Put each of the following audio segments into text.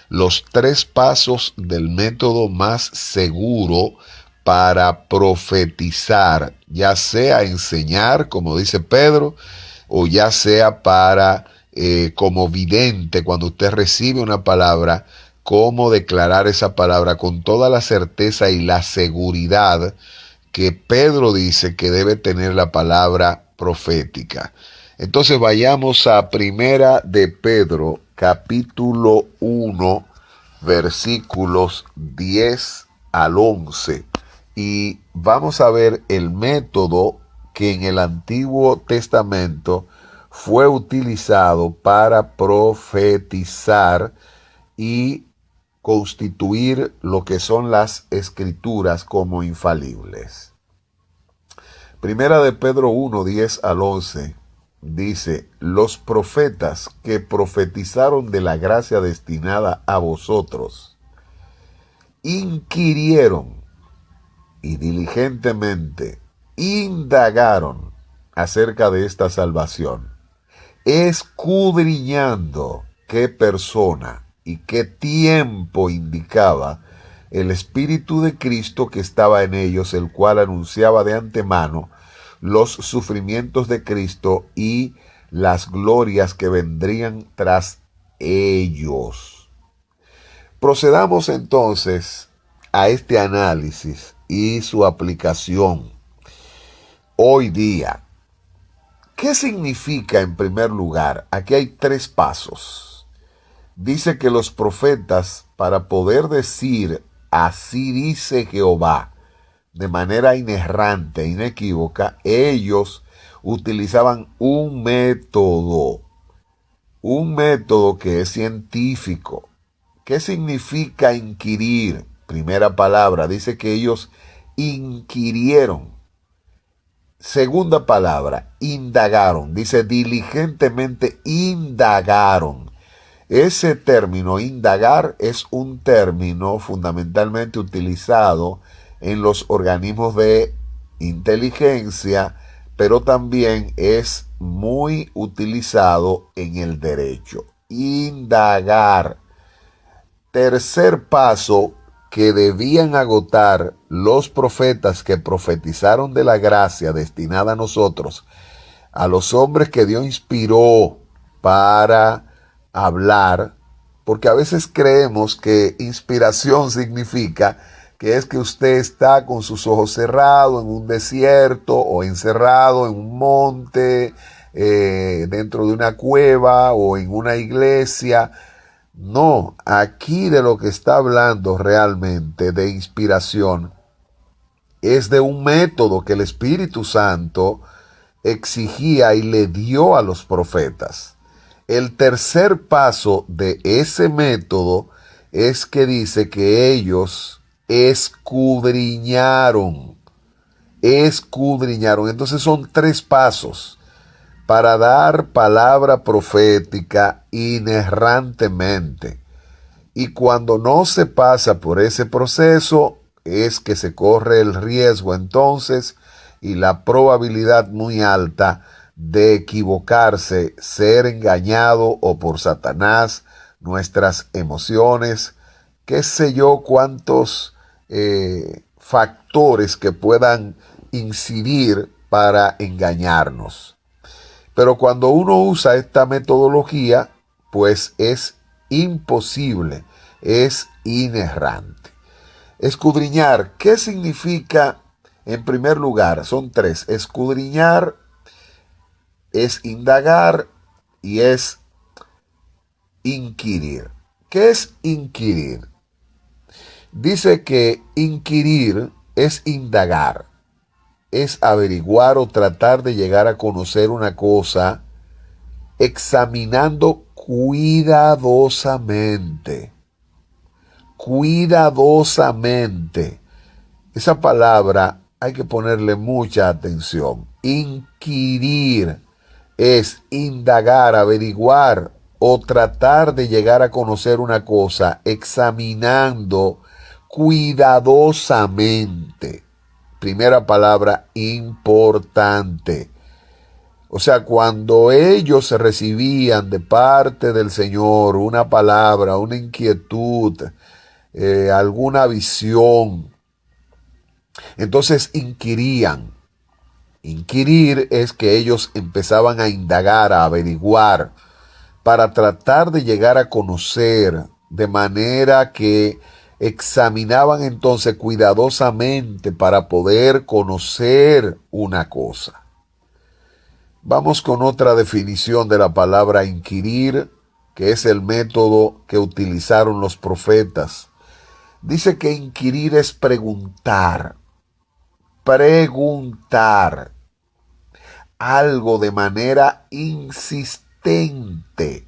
los 3 pasos del método más seguro para profetizar, ya sea enseñar, como dice Pedro, o ya sea para, como vidente, cuando usted recibe una palabra, cómo declarar esa palabra con toda la certeza y la seguridad que Pedro dice que debe tener la palabra profética. Entonces vayamos a Primera de Pedro, capítulo 1, versículos 10 al 11. Y vamos a ver el método que en el Antiguo Testamento fue utilizado para profetizar y constituir lo que son las escrituras como infalibles. Primera de Pedro 1, 10 al 11 dice: los profetas que profetizaron de la gracia destinada a vosotros inquirieron y diligentemente indagaron acerca de esta salvación, escudriñando qué persona y qué tiempo indicaba el Espíritu de Cristo que estaba en ellos, el cual anunciaba de antemano los sufrimientos de Cristo y las glorias que vendrían tras ellos. Procedamos entonces a este análisis y su aplicación hoy día. ¿Qué significa, en primer lugar? Aquí hay 3 pasos. Dice que los profetas, para poder decir así dice Jehová, de manera inerrante, inequívoca, ellos utilizaban un método que es científico. ¿Qué significa inquirir? Primera palabra, dice que ellos inquirieron. Segunda palabra, indagaron. Dice diligentemente indagaron. Ese término, indagar, es un término fundamentalmente utilizado en los organismos de inteligencia, pero también es muy utilizado en el derecho. Indagar. Tercer paso que debían agotar los profetas que profetizaron de la gracia destinada a nosotros, a los hombres que Dios inspiró para hablar, porque a veces creemos que inspiración significa que es que usted está con sus ojos cerrados en un desierto o encerrado en un monte, dentro de una cueva o en una iglesia. No, aquí de lo que está hablando realmente de inspiración es de un método que el Espíritu Santo exigía y le dio a los profetas. El tercer paso de ese método es que dice que ellos escudriñaron. Entonces son 3 pasos para dar palabra profética inerrantemente. Y cuando no se pasa por ese proceso, es que se corre el riesgo entonces y la probabilidad muy alta de equivocarse, ser engañado o por Satanás, nuestras emociones, qué sé yo, cuántos factores que puedan incidir para engañarnos. Pero cuando uno usa esta metodología, pues es imposible, es inerrante. Escudriñar, ¿qué significa? En primer lugar, son 3. Escudriñar es indagar y es inquirir. ¿Qué es inquirir? Dice que inquirir es indagar, es averiguar o tratar de llegar a conocer una cosa examinando cuidadosamente. Cuidadosamente. Esa palabra hay que ponerle mucha atención. Inquirir es indagar, averiguar o tratar de llegar a conocer una cosa examinando cuidadosamente. Primera palabra importante. O sea, cuando ellos recibían de parte del Señor una palabra, una inquietud, alguna visión, entonces inquirían. Inquirir es que ellos empezaban a indagar, a averiguar, para tratar de llegar a conocer, de manera que examinaban entonces cuidadosamente para poder conocer una cosa. Vamos con otra definición de la palabra inquirir, que es el método que utilizaron los profetas. Dice que inquirir es preguntar algo de manera insistente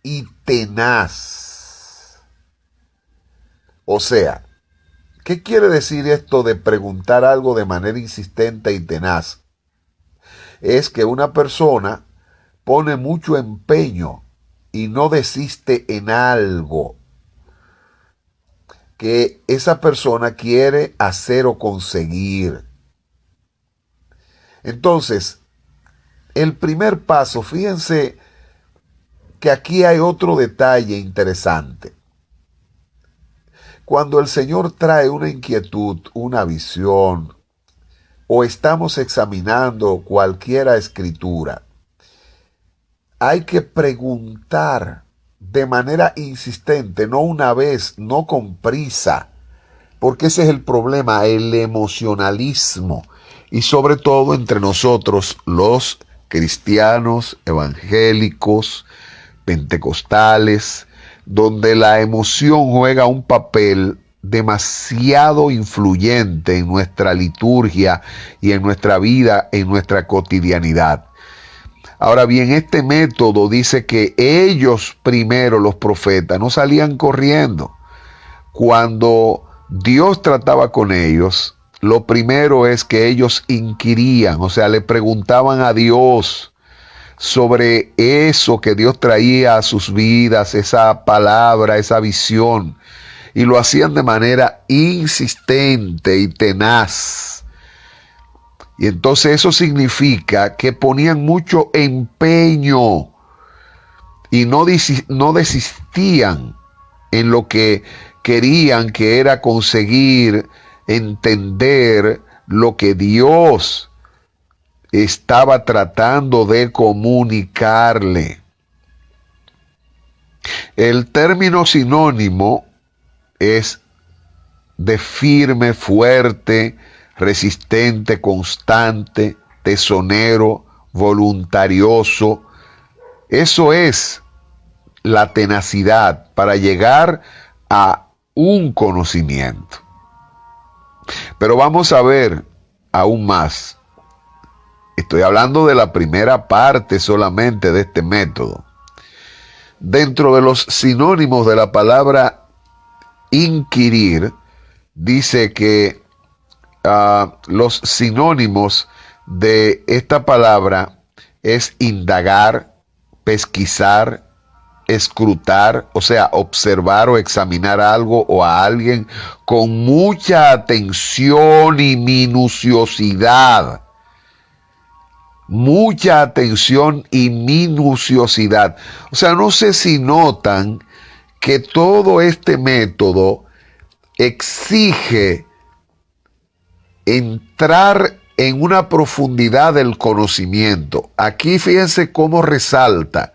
y tenaz. O sea, ¿qué quiere decir esto de preguntar algo de manera insistente y tenaz? Es que una persona pone mucho empeño y no desiste en algo que esa persona quiere hacer o conseguir. Entonces, el primer paso, fíjense que aquí hay otro detalle interesante. Cuando el Señor trae una inquietud, una visión, o estamos examinando cualquier escritura, hay que preguntar de manera insistente, no una vez, no con prisa, porque ese es el problema, el emocionalismo, y sobre todo entre nosotros los cristianos, evangélicos, pentecostales, donde la emoción juega un papel demasiado influyente en nuestra liturgia y en nuestra vida, en nuestra cotidianidad. Ahora bien, este método dice que ellos primero, los profetas, no salían corriendo. Cuando Dios trataba con ellos, lo primero es que ellos inquirían, o sea, le preguntaban a Dios sobre eso que Dios traía a sus vidas, esa palabra, esa visión, y lo hacían de manera insistente y tenaz. Y entonces eso significa que ponían mucho empeño y no desistían en lo que querían, que era conseguir entender lo que Dios estaba tratando de comunicarle. El término sinónimo es de firme, fuerte, resistente, constante, tesonero, voluntarioso. Eso es la tenacidad para llegar a un conocimiento. Pero vamos a ver aún más. Estoy hablando de la primera parte solamente de este método. Dentro de los sinónimos de la palabra inquirir, dice que los sinónimos de esta palabra es indagar, pesquisar, escrutar, o sea, observar o examinar algo o a alguien con mucha atención y minuciosidad. Mucha atención y minuciosidad. O sea, no sé si notan que todo este método exige entrar en una profundidad del conocimiento. Aquí fíjense cómo resalta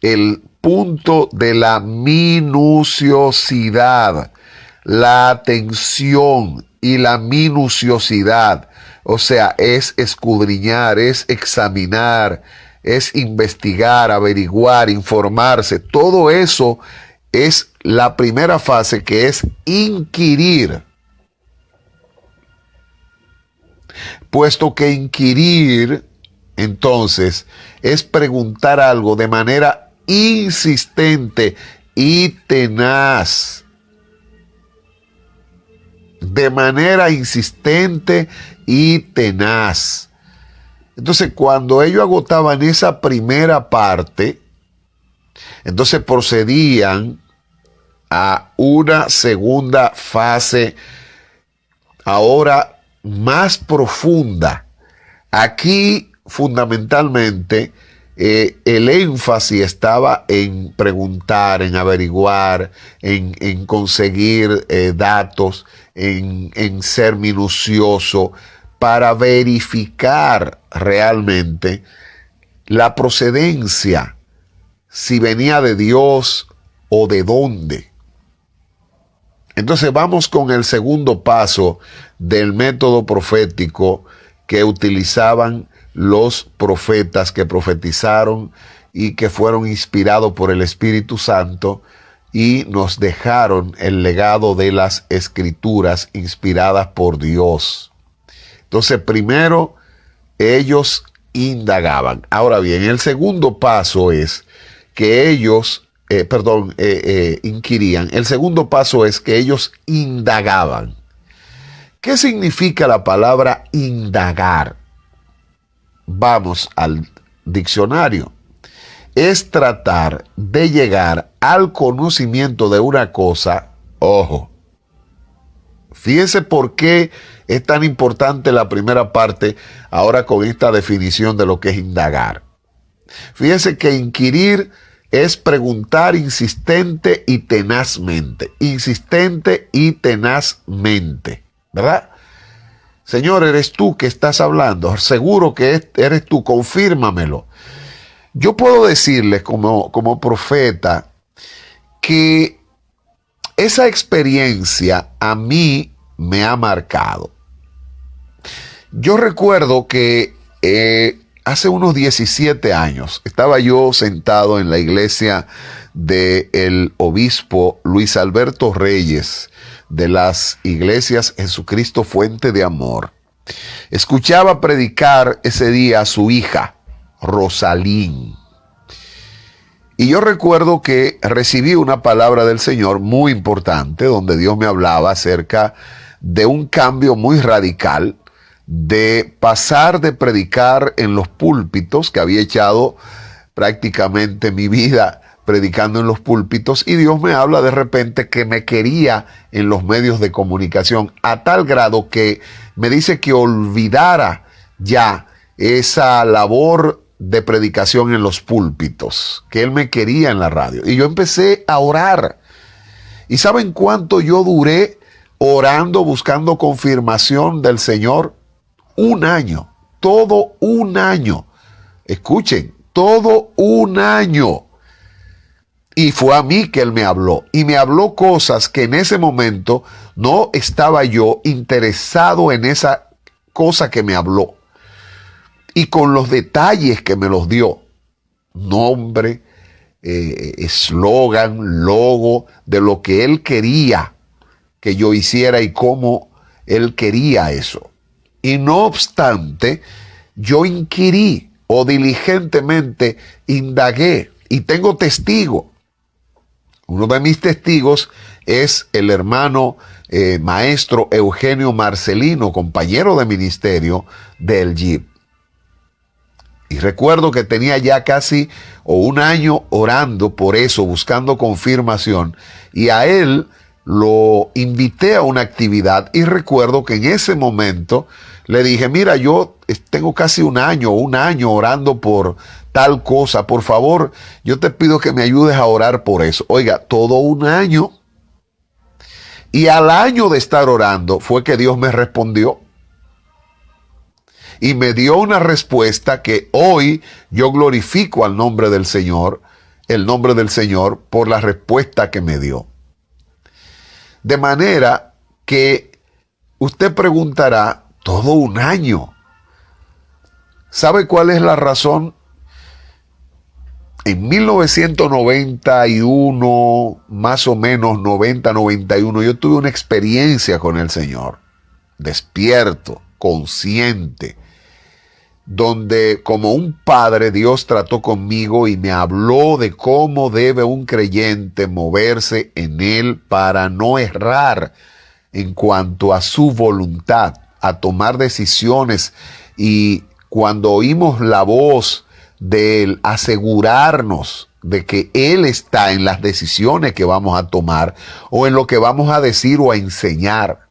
el punto de la minuciosidad, la atención y la minuciosidad. O sea, es escudriñar, es examinar, es investigar, averiguar, informarse. Todo eso es la primera fase, que es inquirir. Puesto que inquirir, entonces, es preguntar algo de manera insistente y tenaz. De manera insistente y tenaz. Entonces, cuando ellos agotaban esa primera parte, entonces procedían a una segunda fase, ahora más profunda. Aquí fundamentalmente el énfasis estaba en preguntar, en averiguar, en conseguir datos, en ser minucioso para verificar realmente la procedencia, si venía de Dios o de dónde. Entonces vamos con el segundo paso del método profético que utilizaban los profetas que profetizaron y que fueron inspirados por el Espíritu Santo y nos dejaron el legado de las Escrituras inspiradas por Dios. Entonces, primero, ellos indagaban. Ahora bien, el segundo paso es que ellos, inquirían. El segundo paso es que ellos indagaban. ¿Qué significa la palabra indagar? Vamos al diccionario. Es tratar de llegar al conocimiento de una cosa. Ojo, fíjense por qué es tan importante la primera parte ahora con esta definición de lo que es indagar. Fíjense que inquirir es preguntar insistente y tenazmente. Insistente y tenazmente, ¿verdad? Señor, eres tú que estás hablando. Seguro que eres tú, confírmamelo. Yo puedo decirles como profeta que esa experiencia a mí me ha marcado. Yo recuerdo que hace unos 17 años estaba yo sentado en la iglesia del obispo Luis Alberto Reyes, de las iglesias Jesucristo Fuente de Amor. Escuchaba predicar ese día a su hija, Rosalín. Y yo recuerdo que recibí una palabra del Señor muy importante, donde Dios me hablaba acerca de un cambio muy radical, de pasar de predicar en los púlpitos, que había echado prácticamente mi vida predicando en los púlpitos, y Dios me habla de repente que me quería en los medios de comunicación, a tal grado que me dice que olvidara ya esa labor de predicación en los púlpitos, que Él me quería en la radio. Y yo empecé a orar. ¿Y saben cuánto yo duré orando, buscando confirmación del Señor? Un año, todo un año. Escuchen, todo un año. Y fue a mí que Él me habló. Y me habló cosas que en ese momento no estaba yo interesado en esa cosa que me habló. Y con los detalles que me los dio. Nombre, eslogan, logo, de lo que Él quería que yo hiciera y cómo Él quería eso. Y no obstante, yo inquirí o diligentemente indagué. Y tengo testigo. Uno de mis testigos es el hermano maestro Eugenio Marcelino, compañero de ministerio del JIP. Y recuerdo que tenía ya casi un año orando por eso, buscando confirmación. Y a él lo invité a una actividad y recuerdo que en ese momento le dije, mira, yo tengo casi un año orando por tal cosa, por favor, yo te pido que me ayudes a orar por eso. Oiga, todo un año. Y al año de estar orando fue que Dios me respondió. Y me dio una respuesta que hoy yo glorifico al nombre del Señor, el nombre del Señor, por la respuesta que me dio. De manera que usted preguntará, todo un año. ¿Sabe cuál es la razón? En 1991, más o menos 90, 91, yo tuve una experiencia con el Señor, despierto, consciente, donde como un padre Dios trató conmigo y me habló de cómo debe un creyente moverse en Él para no errar en cuanto a su voluntad, a tomar decisiones. Y cuando oímos la voz de Él, asegurarnos de que Él está en las decisiones que vamos a tomar o en lo que vamos a decir o a enseñar.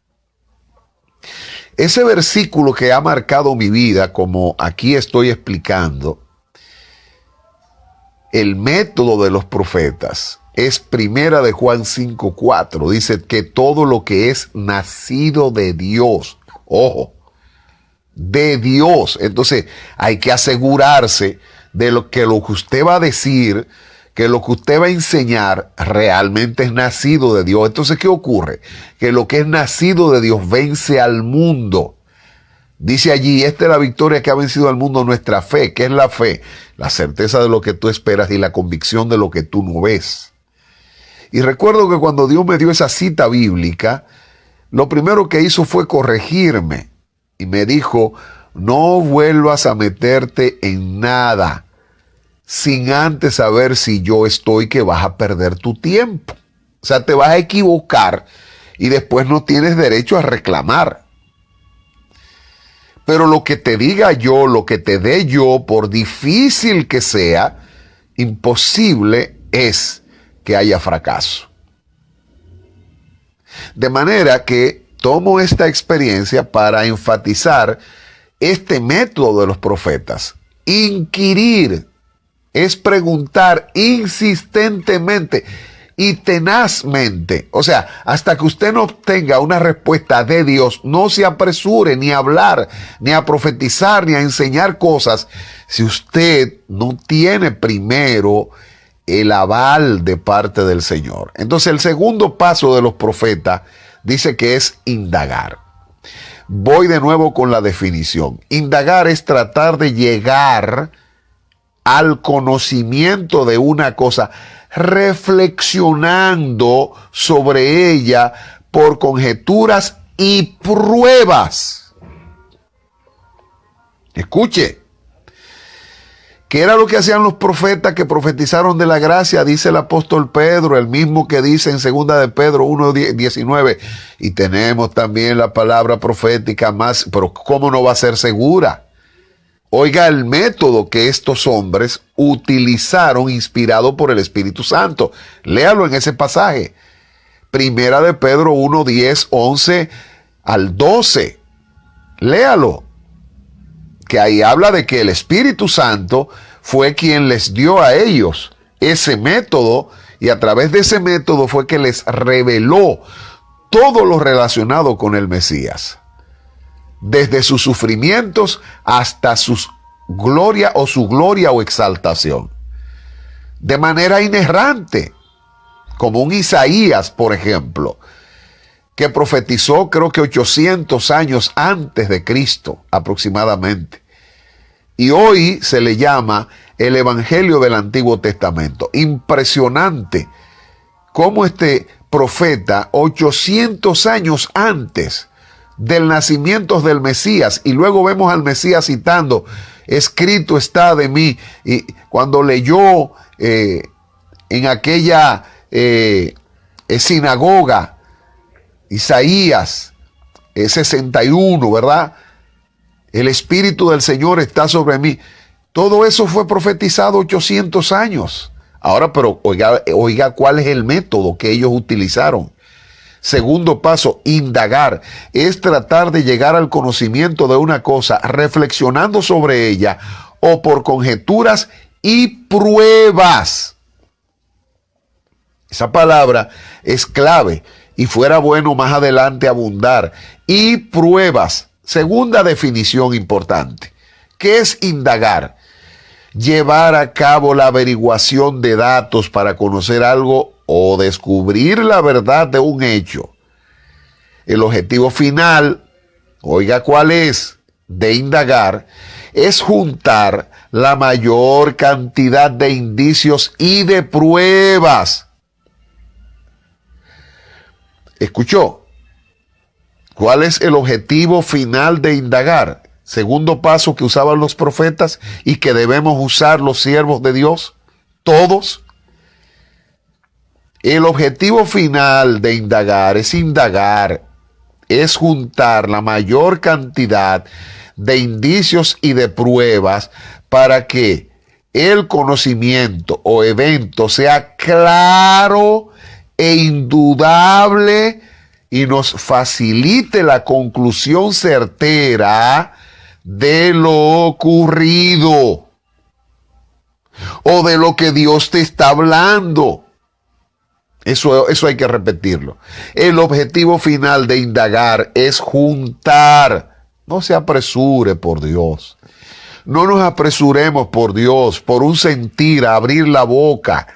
Ese versículo que ha marcado mi vida, como aquí estoy explicando, el método de los profetas, es primera de Juan 5:4. Dice que todo lo que es nacido de Dios, ojo, de Dios. Entonces hay que asegurarse de lo que usted va a decir, que lo que usted va a enseñar realmente es nacido de Dios. Entonces, ¿qué ocurre? Que lo que es nacido de Dios vence al mundo. Dice allí, esta es la victoria que ha vencido al mundo, nuestra fe. ¿Qué es la fe? La certeza de lo que tú esperas y la convicción de lo que tú no ves. Y recuerdo que cuando Dios me dio esa cita bíblica, lo primero que hizo fue corregirme. Y me dijo, no vuelvas a meterte en nada sin antes saber si yo estoy, que vas a perder tu tiempo. O sea, te vas a equivocar y después no tienes derecho a reclamar. Pero lo que te diga yo, lo que te dé yo, por difícil que sea, imposible es que haya fracaso. De manera que tomo esta experiencia para enfatizar este método de los profetas. Inquirir es preguntar insistentemente y tenazmente. O sea, hasta que usted no obtenga una respuesta de Dios, no se apresure ni a hablar, ni a profetizar, ni a enseñar cosas, si usted no tiene primero el aval de parte del Señor. Entonces, el segundo paso de los profetas dice que es indagar. Voy de nuevo con la definición. Indagar es tratar de llegar al conocimiento de una cosa, reflexionando sobre ella por conjeturas y pruebas. Escuche, ¿qué era lo que hacían los profetas que profetizaron de la gracia? Dice el apóstol Pedro, el mismo que dice en segunda de Pedro 1:19, y tenemos también la palabra profética más, pero ¿cómo no va a ser segura? Oiga el método que estos hombres utilizaron inspirado por el Espíritu Santo. Léalo en ese pasaje. Primera de Pedro 1:10, 11 al 12. Léalo. Que ahí habla de que el Espíritu Santo fue quien les dio a ellos ese método, y a través de ese método fue que les reveló todo lo relacionado con el Mesías. Desde sus sufrimientos hasta su gloria o exaltación. De manera inerrante, como un Isaías, por ejemplo, que profetizó creo que 800 años antes de Cristo aproximadamente. Y hoy se le llama el Evangelio del Antiguo Testamento. Impresionante cómo este profeta, 800 años antes del nacimiento del Mesías, y luego vemos al Mesías citando, escrito está de mí, y cuando leyó en aquella sinagoga, Isaías 61, ¿verdad? El Espíritu del Señor está sobre mí. Todo eso fue profetizado 800 años. Ahora, pero oiga cuál es el método que ellos utilizaron. Segundo paso, indagar, es tratar de llegar al conocimiento de una cosa reflexionando sobre ella o por conjeturas y pruebas. Esa palabra es clave y fuera bueno más adelante abundar. Y pruebas, segunda definición importante. ¿Qué es indagar? Llevar a cabo la averiguación de datos para conocer algo o descubrir la verdad de un hecho. El objetivo final, oiga cuál es, de indagar, es juntar la mayor cantidad de indicios y de pruebas. ¿Escuchó? ¿Cuál es el objetivo final de indagar? Segundo paso que usaban los profetas y que debemos usar los siervos de Dios, todos. El objetivo final de indagar, es juntar la mayor cantidad de indicios y de pruebas para que el conocimiento o evento sea claro e indudable y nos facilite la conclusión certera de lo ocurrido o de lo que Dios te está hablando. Eso hay que repetirlo. El objetivo final de indagar es juntar. No se apresure, por Dios. No nos apresuremos, por Dios, por un sentir, a abrir la boca